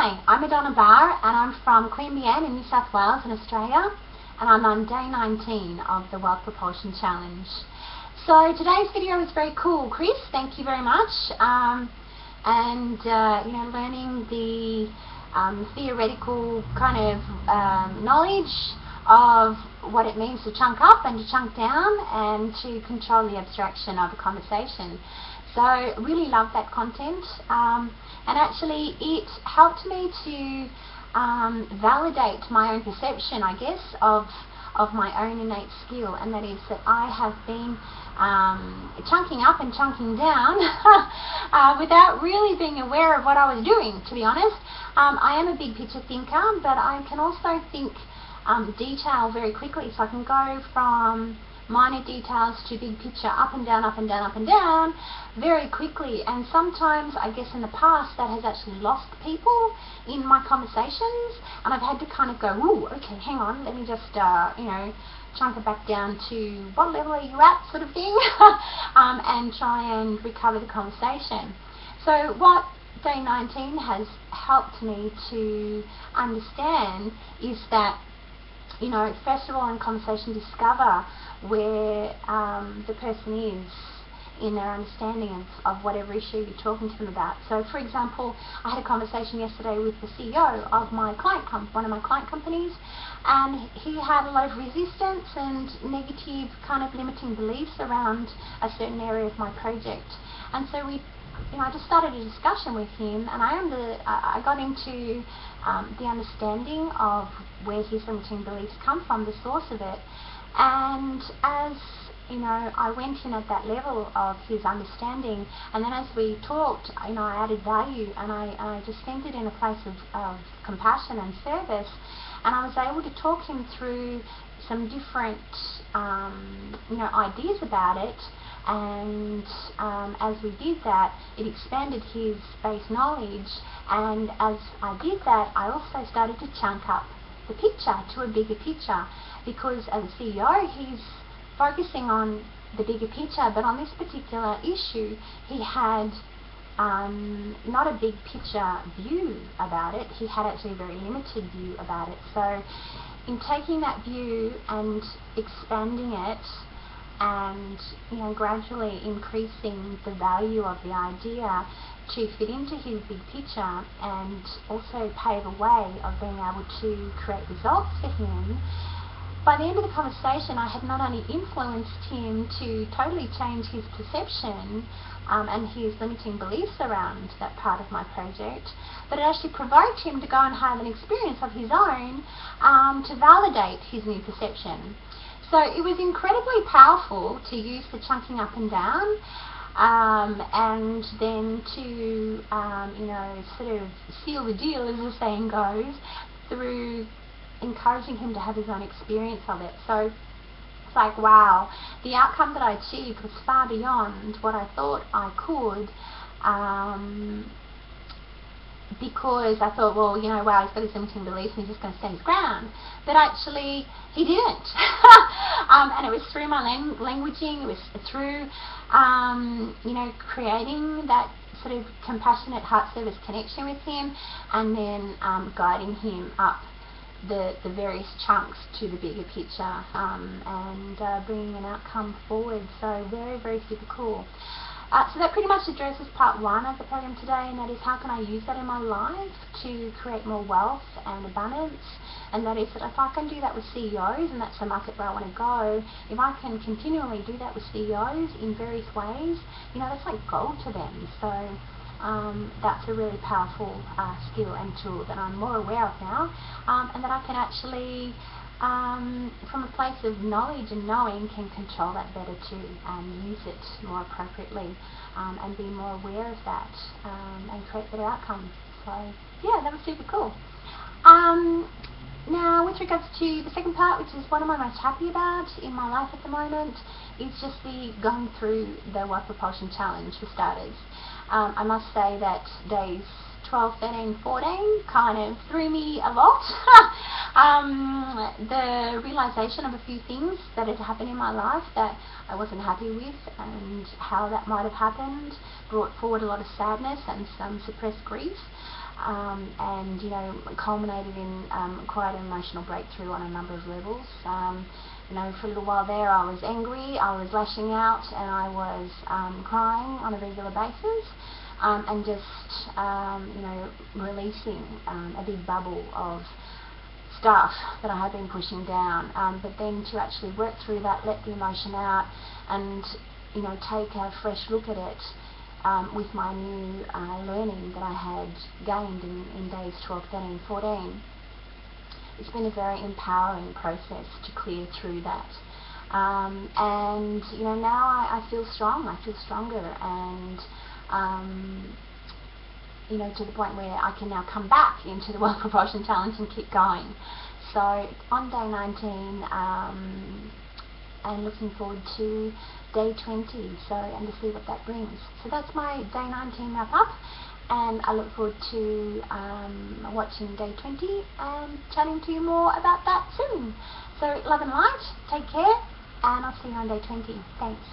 Hi, I'm Madonna Barr and I'm from Queanbeyan in New South Wales in Australia, and I'm on day 19 of the Wealth Propulsion Challenge. So today's video is very cool, Chris, thank you very much. Learning the theoretical kind of knowledge of what it means to chunk up and to chunk down and to control the abstraction of a conversation. So really love that content, and actually it helped me to validate my own perception, I guess, of my own innate skill, and that is that I have been chunking up and chunking down without really being aware of what I was doing, to be honest. I am a big picture thinker, but I can also think detail very quickly, so I can go from minor details to big picture, up and down, up and down, up and down, very quickly. And sometimes, I guess in the past, that has actually lost people in my conversations, and I've had to kind of go, ooh, okay, hang on, let me just, chunk it back down to what level are you at, sort of thing, and try and recover the conversation. So what day 19 has helped me to understand is that, first of all, in conversation, discover where the person is in their understanding of whatever issue you're talking to them about. So, for example, I had a conversation yesterday with the CEO of my one of my client companies, and he had a lot of resistance and negative kind of limiting beliefs around a certain area of my project. And so I just started a discussion with him, and I got into the understanding of where his limiting beliefs come from, the source of it. And as I went in at that level of his understanding, and then as we talked, I added value, and I just centered in a place of compassion and service, and I was able to talk him through some different ideas about it. And as we did that, it expanded his base knowledge, and as I did that, I also started to chunk up the picture to a bigger picture, because as a CEO, he's focusing on the bigger picture, but on this particular issue, he had not a big picture view about it. He had actually a very limited view about it. So in taking that view and expanding it, and gradually increasing the value of the idea to fit into his big picture, and also pave a way of being able to create results for him. By the end of the conversation, I had not only influenced him to totally change his perception and his limiting beliefs around that part of my project, but it actually provoked him to go and have an experience of his own to validate his new perception. So it was incredibly powerful to use the chunking up and down, and then to, sort of seal the deal, as the saying goes, through encouraging him to have his own experience of it. So it's like, wow, the outcome that I achieved was far beyond what I thought I could, because I thought, well, wow, he's got his limiting beliefs and he's just going to stand his ground. But actually, he didn't. And it was through my languaging, it was through, creating that sort of compassionate heart service connection with him, and then guiding him up the various chunks to the bigger picture, and bringing an outcome forward. So very, very super cool. So that pretty much addresses part one of the program today, and that is, how can I use that in my life to create more wealth and abundance? And that is that if I can do that with CEOs, and that's the market where I want to go, if I can continually do that with CEOs in various ways, that's like gold to them. So that's a really powerful skill and tool that I'm more aware of now, and that I can actually, from a place of knowledge and knowing, can control that better too, and use it more appropriately, and be more aware of that, and create better outcomes. So yeah, that was super cool. Now, with regards to the second part, which is what am I most happy about in my life at the moment, is just the going through the Wealth Propulsion Challenge for starters. I must say that days 12, 13, 14 kind of threw me a lot. The realization of a few things that had happened in my life that I wasn't happy with, and how that might have happened, brought forward a lot of sadness and some suppressed grief. and culminated in quite an emotional breakthrough on a number of levels. For a little while there I was angry, I was lashing out, and I was crying on a regular basis, and just releasing a big bubble of stuff that I had been pushing down, but then to actually work through that, let the emotion out, and take a fresh look at it with my new learning that I had gained in days 12, 13, 14. It's been a very empowering process to clear through that. And now I feel strong, I feel stronger, and to the point where I can now come back into the World Propulsion Challenge and keep going. So on day 19, I'm looking forward to day 20, and to see what that brings. So that's my day 19 wrap up, and I look forward to watching day 20 and chatting to you more about that soon. So love and light, take care, and I'll see you on day 20. Thanks.